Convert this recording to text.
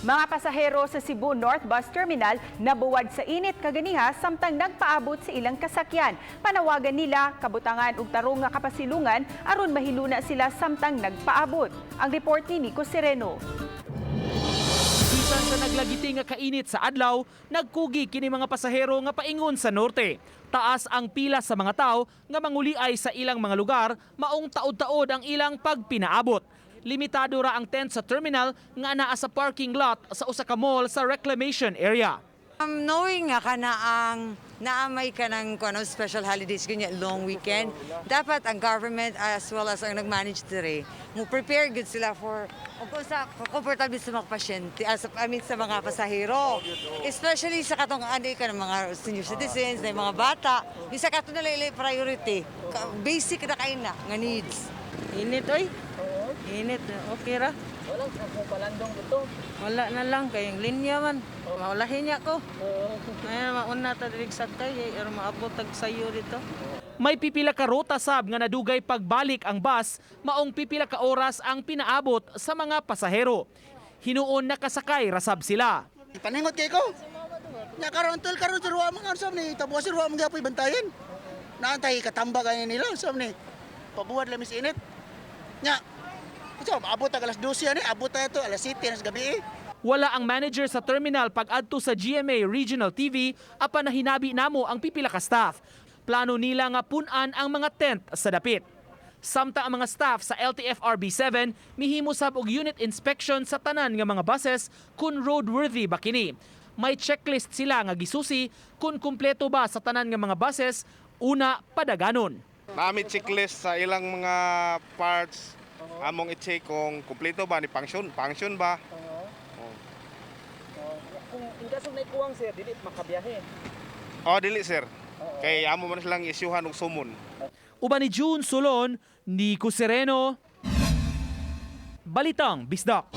Mga pasahero sa Cebu North Bus Terminal nabuwad sa init kaganiha samtang nagpaabot sa ilang kasakyan. Panawagan nila kabutangan ug tarong nga kapasilungan aron mahiluna sila samtang nagpaabot. Ang report ni Nico Sereno. Bisan sa naglagiti nga kainit sa adlaw, nagkugi kini mga pasahero nga paingon sa norte. Taas ang pila sa mga tao nga manguliay sa ilang mga lugar, maong taod-taod ang ilang pagpinaabot. Limitado ra ang tent sa terminal nga naa sa parking lot sa usa ka mall sa reclamation area. Knowing nga ka na ang naamay ka ng special holidays, ganyan, long weekend, dapat ang government as well as ang nag-manage dire, mo prepare good sila for sa comfortable sa mga pasyente, sa mga pasahero. Especially sa katong ka ng mga senior citizens, ng mga bata, isa kato na priority. Basic na kain na nga needs. Init oy. Init, okay ra. Walang palandong dito. Wala na lang kayong linya man. Maulahin niya ko. Ay mauna ta diri sakay aron maabot tag sayo dito. May pipila ka rota sab nga nadugay pagbalik ang bus, maong pipila ka oras ang pinaabot sa mga pasahero. Hinuon nakasakay rasab sila. Paningot kay ko. Nya karon sa ruwa mga sab ni tabuas ruwa mga apoy bantayan. Naantay katamba kay nila sab ni. Pabuhat lamis init. Nya so, abot ang alas 12 ani, abot tayo to alas 7 sa gabi. Wala ang manager sa terminal pag-adto sa GMA Regional TV apan nahinabi namo ang pipila ka staff. Plano nila nga punan ang mga tent sa dapit. Samtang ang mga staff sa LTFRB7 mihimo sab og unit inspection sa tanan nga mga buses kung roadworthy ba kini. May checklist sila nga gisusi kung kumpleto ba sa tanan nga mga buses, una padaganon. Naamit checklist sa ilang mga parts. Among i-check kung kumpleto ba ni function ba. Kung ingasog na ikuwang sir, dili makabiyahe. Dili sir. Kay amo man silang isyuhan og sumon. Uban ni June Solon, Nico Sereno, Balitang Bisdak.